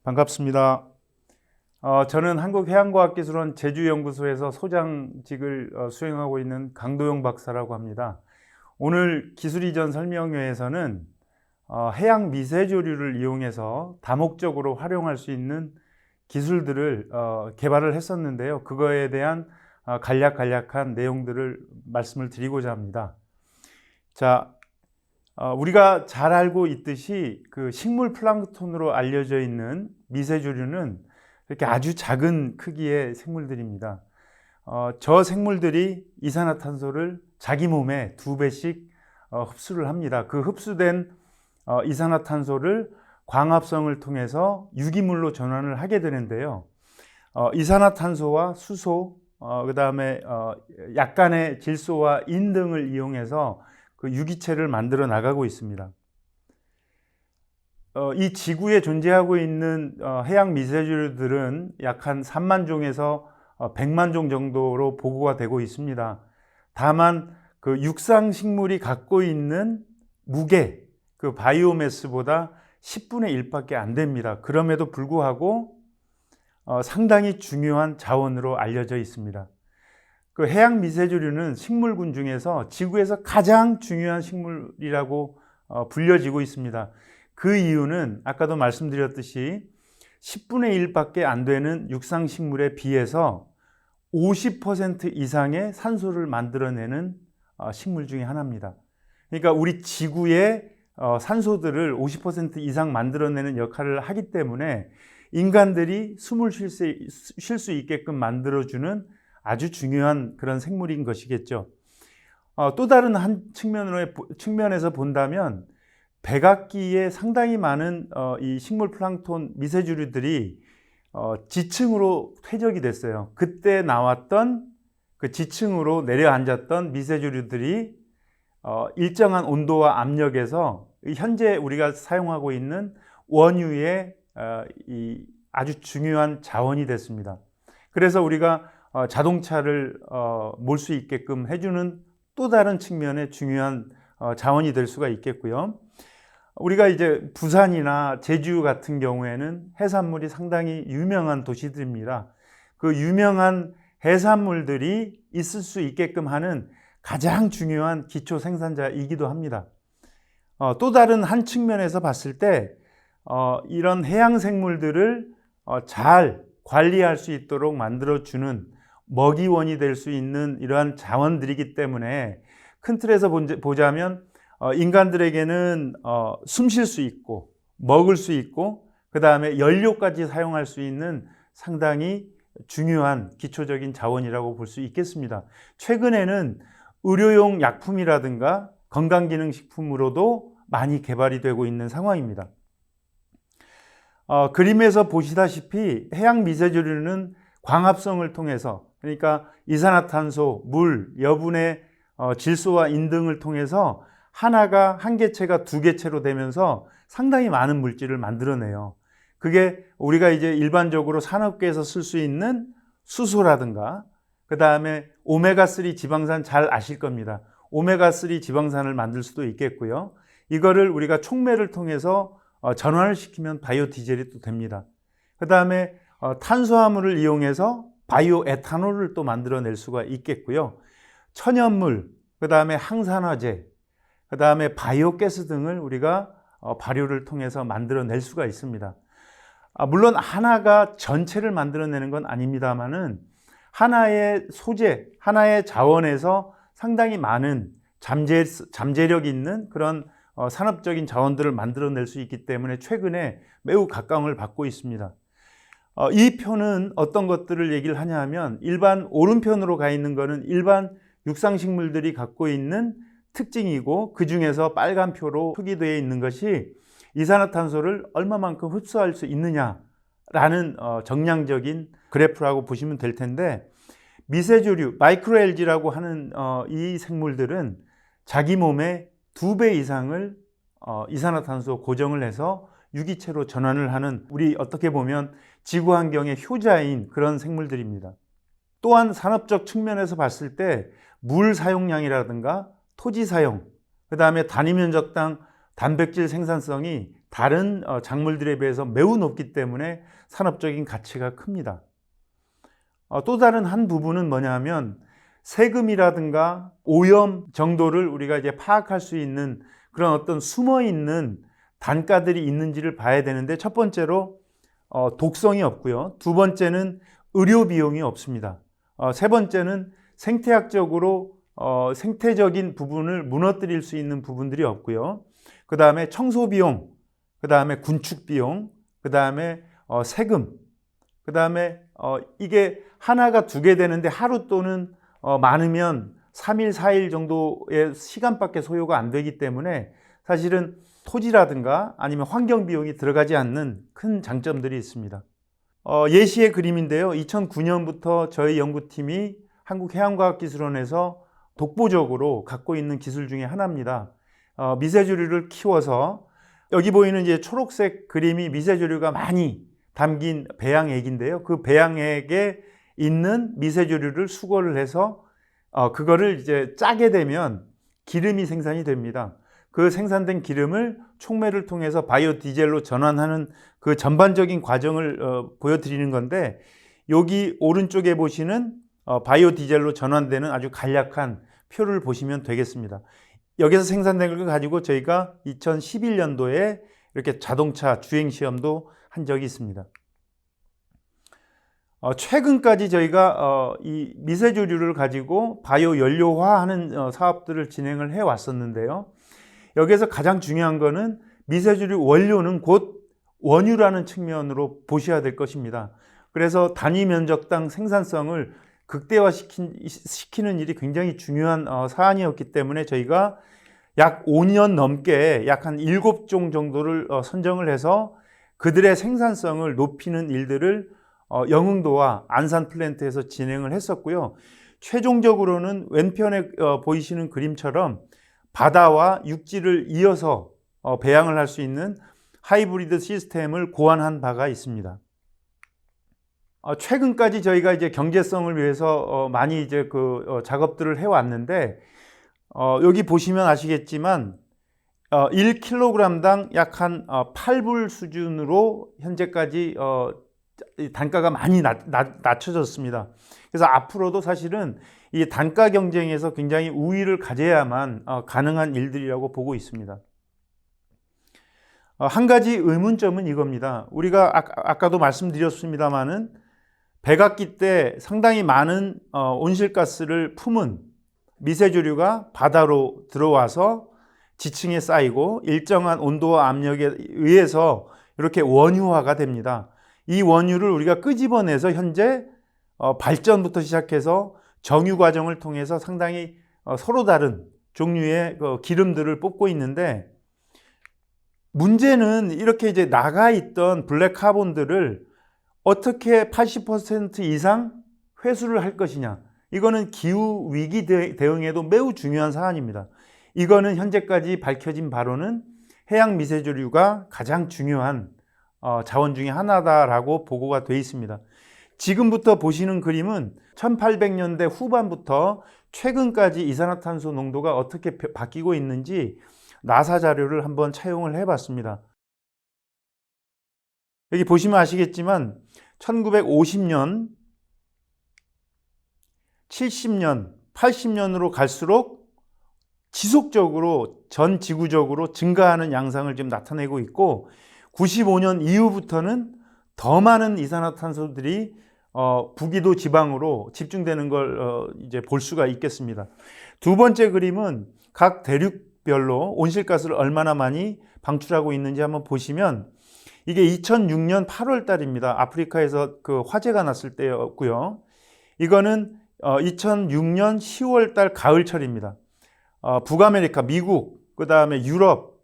반갑습니다. 저는 한국해양과학기술원 제주연구소에서 소장직을 수행하고 있는 강도영 박사라고 합니다. 오늘 기술이전 설명회에서는 해양 미세조류를 이용해서 다목적으로 활용할 수 있는 기술들을 개발을 했었는데요. 그거에 대한 간략한 내용들을 말씀을 드리고자 합니다. 자, 우리가 잘 알고 있듯이 그 식물 플랑크톤으로 알려져 있는 미세조류는 이렇게 아주 작은 크기의 생물들입니다. 저 생물들이 이산화탄소를 자기 몸에 2배씩 흡수를 합니다. 그 흡수된 이산화탄소를 광합성을 통해서 유기물로 전환을 하게 되는데요. 이산화탄소와 수소, 그 다음에 약간의 질소와 인 등을 이용해서 그 유기체를 만들어 나가고 있습니다. 이 지구에 존재하고 있는 해양 미세조류들은 약 한 3만 종에서 100만 종 정도로 보고가 되고 있습니다. 다만 그 육상 식물이 갖고 있는 무게, 그 바이오매스보다 10분의 1밖에 안 됩니다. 그럼에도 불구하고 상당히 중요한 자원으로 알려져 있습니다. 그 해양 미세조류는 식물군 중에서 지구에서 가장 중요한 식물이라고 불려지고 있습니다. 그 이유는 아까도 말씀드렸듯이 10분의 1밖에 안 되는 육상 식물에 비해서 50% 이상의 산소를 만들어내는 식물 중에 하나입니다. 그러니까 우리 지구의 산소들을 50% 이상 만들어내는 역할을 하기 때문에 인간들이 숨을 쉴 수 있게끔 만들어주는 아주 중요한 그런 생물인 것이겠죠. 또 다른 한 측면에서 본다면 백악기에 상당히 많은 이 식물 플랑크톤 미세조류들이 지층으로 퇴적이 됐어요. 그때 나왔던 그 지층으로 내려앉았던 미세조류들이 일정한 온도와 압력에서 현재 우리가 사용하고 있는 원유의 이 아주 중요한 자원이 됐습니다. 그래서 우리가 자동차를 몰 수 있게끔 해주는 또 다른 측면의 중요한 자원이 될 수가 있겠고요. 우리가 이제 부산이나 제주 같은 경우에는 해산물이 상당히 유명한 도시들입니다. 그 유명한 해산물들이 있을 수 있게끔 하는 가장 중요한 기초 생산자이기도 합니다. 또 다른 한 측면에서 봤을 때 이런 해양 생물들을 잘 관리할 수 있도록 만들어주는 먹이원이 될 수 있는 이러한 자원들이기 때문에 큰 틀에서 보자면 인간들에게는 숨 쉴 수 있고 먹을 수 있고 그 다음에 연료까지 사용할 수 있는 상당히 중요한 기초적인 자원이라고 볼 수 있겠습니다. 최근에는 의료용 약품이라든가 건강기능식품으로도 많이 개발이 되고 있는 상황입니다. 그림에서 보시다시피 해양 미세조류는 광합성을 통해서, 그러니까 이산화탄소, 물, 여분의 질소와 인 등을 통해서 하나가 한 개체가 두 개체로 되면서 상당히 많은 물질을 만들어내요. 그게 우리가 이제 일반적으로 산업계에서 쓸 수 있는 수소라든가 그 다음에 오메가3 지방산 잘 아실 겁니다. 오메가3 지방산을 만들 수도 있겠고요. 이거를 우리가 촉매를 통해서 전환을 시키면 바이오 디젤이 또 됩니다. 그 다음에 탄수화물을 이용해서 바이오 에탄올을 또 만들어낼 수가 있겠고요. 천연물, 그 다음에 항산화제, 그 다음에 바이오가스 등을 우리가 발효를 통해서 만들어낼 수가 있습니다. 물론 하나가 전체를 만들어내는 건 아닙니다만은 하나의 소재, 하나의 자원에서 상당히 많은 잠재력 있는 그런 산업적인 자원들을 만들어낼 수 있기 때문에 최근에 매우 각광을 받고 있습니다. 이 표는 어떤 것들을 얘기를 하냐 하면 일반 오른편으로 가 있는 것은 일반 육상식물들이 갖고 있는 특징이고 그 중에서 빨간 표로 표기되어 있는 것이 이산화탄소를 얼마만큼 흡수할 수 있느냐라는 정량적인 그래프라고 보시면 될 텐데 미세조류, 마이크로알기라고 하는 이 생물들은 자기 몸에 2배 이상을 이산화탄소 고정을 해서 유기체로 전환을 하는 우리 어떻게 보면 지구 환경의 효자인 그런 생물들입니다. 또한 산업적 측면에서 봤을 때 물 사용량이라든가 토지 사용, 그 다음에 단위 면적당 단백질 생산성이 다른 작물들에 비해서 매우 높기 때문에 산업적인 가치가 큽니다. 또 다른 한 부분은 뭐냐 하면 세금이라든가 오염 정도를 우리가 이제 파악할 수 있는 그런 어떤 숨어 있는 단가들이 있는지를 봐야 되는데, 첫 번째로 독성이 없고요. 두 번째는 의료 비용이 없습니다. 세 번째는 생태학적으로 생태적인 부분을 무너뜨릴 수 있는 부분들이 없고요. 그 다음에 청소 비용, 그 다음에 군축 비용, 그 다음에 세금, 그 다음에 이게 하나가 두 개 되는데 하루 또는 많으면 3일, 4일 정도의 시간밖에 소요가 안 되기 때문에 사실은 토지라든가 아니면 환경 비용이 들어가지 않는 큰 장점들이 있습니다. 예시의 그림인데요. 2009년부터 저희 연구팀이 한국해양과학기술원에서 독보적으로 갖고 있는 기술 중에 하나입니다. 미세조류를 키워서, 여기 보이는 이제 초록색 그림이 미세조류가 많이 담긴 배양액인데요. 그 배양액에 있는 미세조류를 수거를 해서 그거를 이제 짜게 되면 기름이 생산이 됩니다. 그 생산된 기름을 촉매를 통해서 바이오 디젤로 전환하는 그 전반적인 과정을 보여드리는 건데, 여기 오른쪽에 보시는 바이오 디젤로 전환되는 아주 간략한 표를 보시면 되겠습니다. 여기서 생산된 걸 가지고 저희가 2011년도에 이렇게 자동차 주행 시험도 한 적이 있습니다. 최근까지 저희가 이 미세조류를 가지고 바이오 연료화하는 사업들을 진행을 해 왔었는데요. 여기에서 가장 중요한 거는 미세조류 원료는 곧 원유라는 측면으로 보셔야 될 것입니다. 그래서 단위 면적당 생산성을 극대화시키는 일이 굉장히 중요한 사안이었기 때문에 저희가 약 5년 넘게 약 한 7종 정도를 선정을 해서 그들의 생산성을 높이는 일들을 영흥도와 안산 플랜트에서 진행을 했었고요. 최종적으로는 왼편에 보이시는 그림처럼 바다와 육지를 이어서 배양을 할 수 있는 하이브리드 시스템을 고안한 바가 있습니다. 최근까지 저희가 이제 경제성을 위해서 많이 이제 작업들을 해왔는데, 여기 보시면 아시겠지만 1kg당 약 한 8불 수준으로 현재까지 단가가 많이 낮춰졌습니다. 그래서 앞으로도 사실은 이 단가 경쟁에서 굉장히 우위를 가져야만 가능한 일들이라고 보고 있습니다. 한 가지 의문점은 이겁니다. 우리가 아까도 말씀드렸습니다마는 백악기 때 상당히 많은 온실가스를 품은 미세조류가 바다로 들어와서 지층에 쌓이고 일정한 온도와 압력에 의해서 이렇게 원유화가 됩니다. 이 원유를 우리가 끄집어내서 현재 발전부터 시작해서 정유 과정을 통해서 상당히 서로 다른 종류의 기름들을 뽑고 있는데, 문제는 이렇게 이제 나가 있던 블랙 카본들을 어떻게 80% 이상 회수를 할 것이냐. 이거는 기후 위기 대응에도 매우 중요한 사안입니다. 이거는 현재까지 밝혀진 바로는 해양 미세조류가 가장 중요한 자원 중에 하나다라고 보고가 되어 있습니다. 지금부터 보시는 그림은 1800년대 후반부터 최근까지 이산화탄소 농도가 어떻게 바뀌고 있는지 나사 자료를 한번 차용을 해봤습니다. 여기 보시면 아시겠지만 1950년, 70년, 80년으로 갈수록 지속적으로 전 지구적으로 증가하는 양상을 지금 나타내고 있고, 95년 이후부터는 더 많은 이산화탄소들이 북위도 지방으로 집중되는 걸 이제 볼 수가 있겠습니다. 두 번째 그림은 각 대륙별로 온실가스를 얼마나 많이 방출하고 있는지 한번 보시면, 이게 2006년 8월 달입니다. 아프리카에서 그 화재가 났을 때였고요. 이거는 2006년 10월 달 가을철입니다. 북아메리카, 미국, 그 다음에 유럽,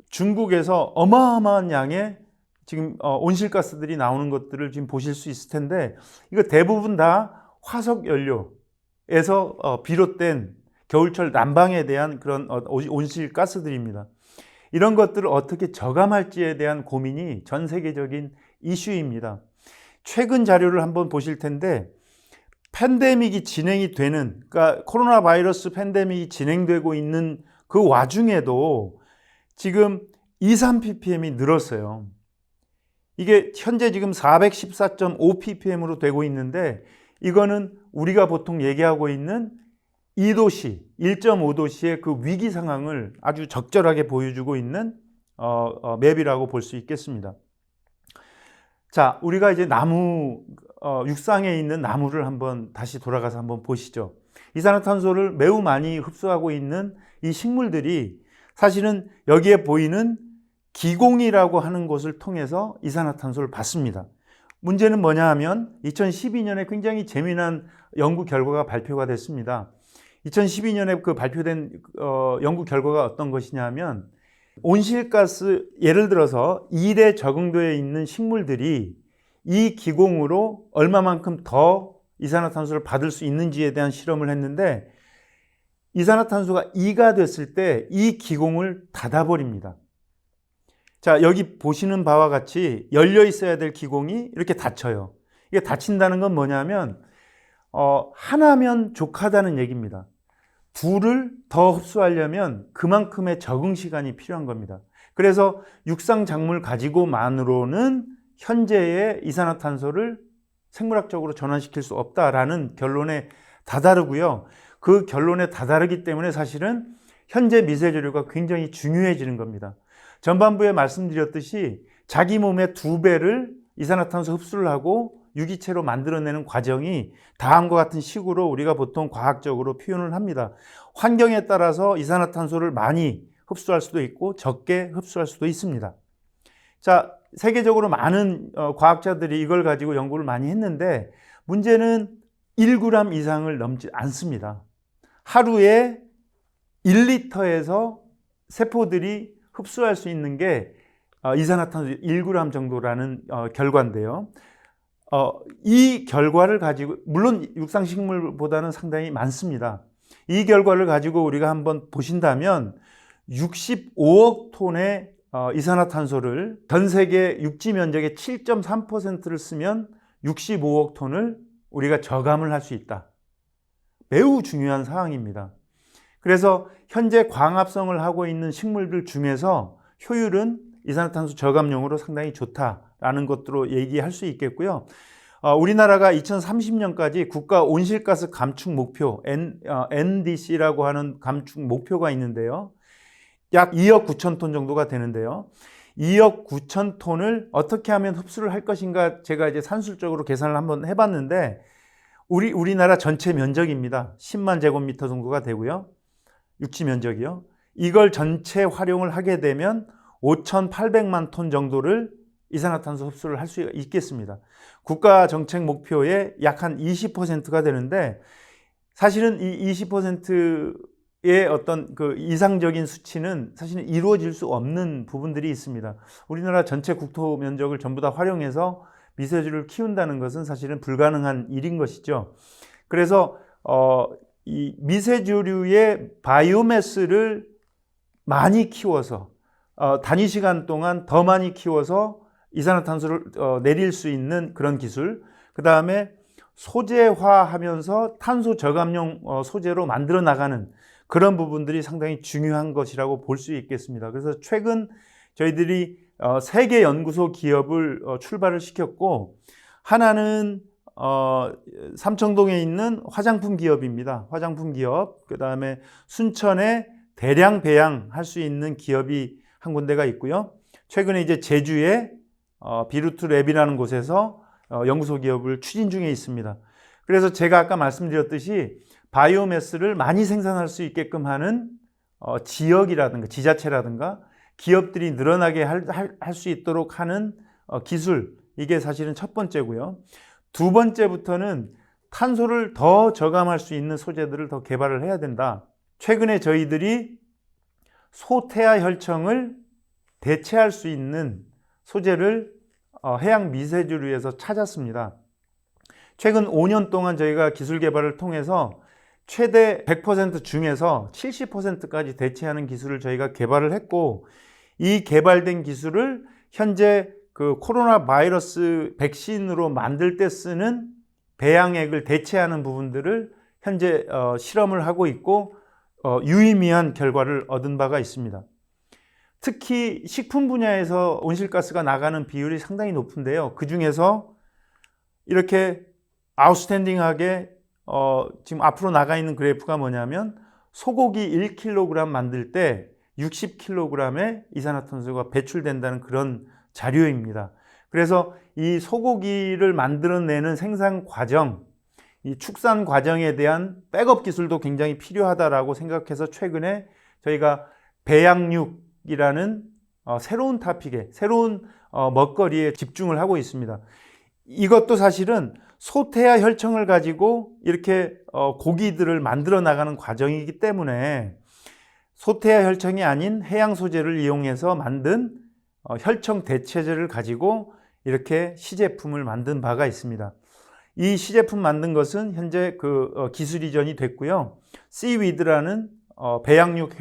중국에서 어마어마한 양의 지금 온실가스들이 나오는 것들을 지금 보실 수 있을 텐데, 이거 대부분 다 화석 연료에서 비롯된 겨울철 난방에 대한 그런 온실가스들입니다. 이런 것들을 어떻게 저감할지에 대한 고민이 전 세계적인 이슈입니다. 최근 자료를 한번 보실 텐데, 팬데믹이 진행이 되는, 그러니까 코로나 바이러스 팬데믹이 진행되고 있는 그 와중에도 지금 3ppm이 늘었어요. 이게 현재 지금 414.5ppm으로 되고 있는데 이거는 우리가 보통 얘기하고 있는 2도씨, 1.5도씨의 그 위기 상황을 아주 적절하게 보여주고 있는 맵이라고 볼 수 있겠습니다. 자, 우리가 이제 나무, 육상에 있는 나무를 한번 다시 돌아가서 한번 보시죠. 이산화탄소를 매우 많이 흡수하고 있는 이 식물들이 사실은 여기에 보이는 기공이라고 하는 것을 통해서 이산화탄소를 받습니다. 문제는 뭐냐 하면 2012년에 굉장히 재미난 연구 결과가 발표가 됐습니다. 2012년에 그 발표된 연구 결과가 어떤 것이냐 하면 온실가스, 예를 들어서 1에 적응되어 있는 식물들이 이 기공으로 얼마만큼 더 이산화탄소를 받을 수 있는지에 대한 실험을 했는데 이산화탄소가 2가 됐을 때 이 기공을 닫아버립니다. 자, 여기 보시는 바와 같이 열려 있어야 될 기공이 이렇게 닫혀요. 이게 닫힌다는 건 뭐냐면 하나면 족하다는 얘기입니다. 둘을 더 흡수하려면 그만큼의 적응 시간이 필요한 겁니다. 그래서 육상 작물 가지고만으로는 현재의 이산화탄소를 생물학적으로 전환시킬 수 없다라는 결론에 다다르고요. 그 결론에 다다르기 때문에 사실은 현재 미세조류가 굉장히 중요해지는 겁니다. 전반부에 말씀드렸듯이 자기 몸의 2배를 이산화탄소 흡수를 하고 유기체로 만들어내는 과정이 다음과 같은 식으로 우리가 보통 과학적으로 표현을 합니다. 환경에 따라서 이산화탄소를 많이 흡수할 수도 있고 적게 흡수할 수도 있습니다. 자, 세계적으로 많은 과학자들이 이걸 가지고 연구를 많이 했는데 문제는 1g 이상을 넘지 않습니다. 하루에 1리터에서 세포들이 흡수할 수 있는 게 이산화탄소 1g 정도라는 결과인데요. 이 결과를 가지고 물론 육상식물보다는 상당히 많습니다. 이 결과를 가지고 우리가 한번 보신다면 65억 톤의 이산화탄소를 전 세계 육지 면적의 7.3%를 쓰면 65억 톤을 우리가 저감을 할 수 있다. 매우 중요한 사항입니다. 그래서 현재 광합성을 하고 있는 식물들 중에서 효율은 이산화탄소 저감용으로 상당히 좋다라는 것으로 얘기할 수 있겠고요. 우리나라가 2030년까지 국가 온실가스 감축 목표 NDC라고 하는 감축 목표가 있는데요. 약 2억 9천 톤 정도가 되는데요. 2억 9천 톤을 어떻게 하면 흡수를 할 것인가 제가 이제 산술적으로 계산을 한번 해봤는데 우리나라 전체 면적입니다. 10만 제곱미터 정도가 되고요. 육지 면적이요. 이걸 전체 활용을 하게 되면 5,800만 톤 정도를 이산화탄소 흡수를 할 수 있겠습니다. 국가 정책 목표의 약 한 20%가 되는데 사실은 이 20%의 어떤 그 이상적인 수치는 사실은 이루어질 수 없는 부분들이 있습니다. 우리나라 전체 국토 면적을 전부 다 활용해서 미세조류를 키운다는 것은 사실은 불가능한 일인 것이죠. 그래서 이 미세조류의 바이오매스를 많이 키워서 단위 시간 동안 더 많이 키워서 이산화탄소를 내릴 수 있는 그런 기술, 그 다음에 소재화하면서 탄소 저감용 소재로 만들어 나가는 그런 부분들이 상당히 중요한 것이라고 볼 수 있겠습니다. 그래서 최근 저희들이 3개 연구소 기업을 출발을 시켰고 하나는 삼청동에 있는 화장품 기업입니다. 화장품 기업, 그 다음에 순천에 대량 배양할 수 있는 기업이 한 군데가 있고요. 최근에 이제 제주에 비루트랩이라는 곳에서 연구소 기업을 추진 중에 있습니다. 그래서 제가 아까 말씀드렸듯이 바이오매스를 많이 생산할 수 있게끔 하는 지역이라든가 지자체라든가 기업들이 늘어나게 할 수 있도록 하는 기술, 이게 사실은 첫 번째고요. 두 번째부터는 탄소를 더 저감할 수 있는 소재들을 더 개발을 해야 된다. 최근에 저희들이 소태아 혈청을 대체할 수 있는 소재를 해양 미세조류에서 찾았습니다. 최근 5년 동안 저희가 기술 개발을 통해서 최대 100% 중에서 70%까지 대체하는 기술을 저희가 개발을 했고, 이 개발된 기술을 현재 그 코로나 바이러스 백신으로 만들 때 쓰는 배양액을 대체하는 부분들을 현재 실험을 하고 있고 유의미한 결과를 얻은 바가 있습니다. 특히 식품 분야에서 온실가스가 나가는 비율이 상당히 높은데요. 그 중에서 이렇게 아웃스탠딩하게 지금 앞으로 나가 있는 그래프가 뭐냐면 소고기 1kg 만들 때 60kg의 이산화탄소가 배출된다는 그런 자료입니다. 그래서 이 소고기를 만들어내는 생산 과정, 이 축산 과정에 대한 백업 기술도 굉장히 필요하다라고 생각해서 최근에 저희가 배양육이라는 새로운 타픽에, 새로운 먹거리에 집중을 하고 있습니다. 이것도 사실은 소태와 혈청을 가지고 이렇게 고기들을 만들어 나가는 과정이기 때문에 소태와 혈청이 아닌 해양 소재를 이용해서 만든 혈청 대체제를 가지고 이렇게 시제품을 만든 바가 있습니다. 이 시제품 만든 것은 현재 기술 이전이 됐고요. 씨위드라는 배양육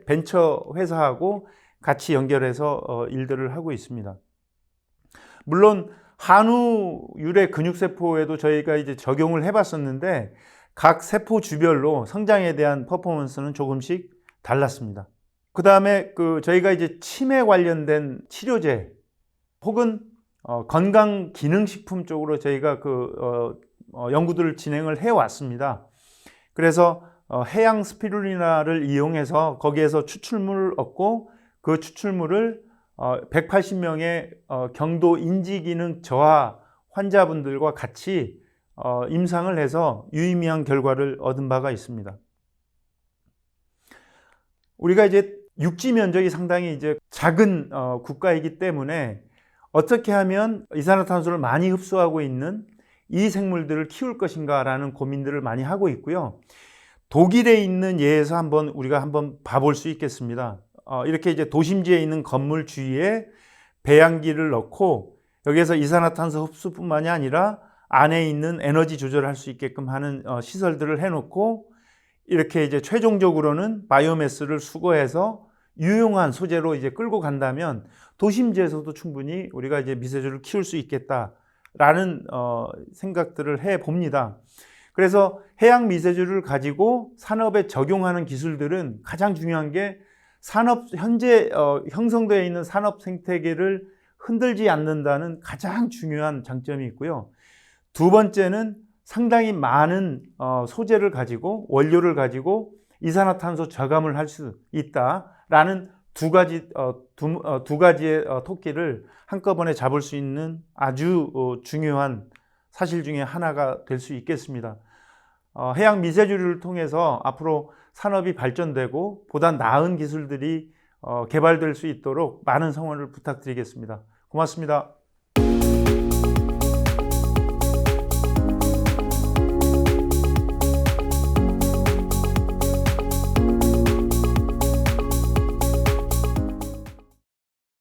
벤처 회사하고 같이 연결해서 일들을 하고 있습니다. 물론 한우 유래 근육세포에도 저희가 이제 적용을 해봤었는데 각 세포 주별로 성장에 대한 퍼포먼스는 조금씩 달랐습니다. 그 다음에 저희가 이제 치매 관련된 치료제 혹은 건강기능식품 쪽으로 저희가 연구들을 진행을 해왔습니다. 그래서 해양 스피루리나를 이용해서 거기에서 추출물을 얻고 그 추출물을 180명의 경도 인지기능 저하 환자분들과 같이 임상을 해서 유의미한 결과를 얻은 바가 있습니다. 우리가 이제 육지 면적이 상당히 이제 작은 국가이기 때문에 어떻게 하면 이산화탄소를 많이 흡수하고 있는 이 생물들을 키울 것인가라는 고민들을 많이 하고 있고요. 독일에 있는 예에서 우리가 한번 봐볼 수 있겠습니다. 이렇게 이제 도심지에 있는 건물 주위에 배양기를 넣고 여기에서 이산화탄소 흡수뿐만이 아니라 안에 있는 에너지 조절을 할 수 있게끔 하는 시설들을 해놓고 이렇게 이제 최종적으로는 바이오매스를 수거해서 유용한 소재로 이제 끌고 간다면 도심지에서도 충분히 우리가 이제 미세조를 키울 수 있겠다라는 생각들을 해 봅니다. 그래서 해양 미세조를 가지고 산업에 적용하는 기술들은 가장 중요한 게 현재 형성되어 있는 산업 생태계를 흔들지 않는다는 가장 중요한 장점이 있고요. 두 번째는 상당히 많은 소재를 가지고 원료를 가지고 이산화탄소 저감을 할 수 있다라는 두 가지의 토끼를 한꺼번에 잡을 수 있는 아주 중요한 사실 중에 하나가 될 수 있겠습니다. 해양 미세조류를 통해서 앞으로 산업이 발전되고 보다 나은 기술들이 개발될 수 있도록 많은 성원을 부탁드리겠습니다. 고맙습니다.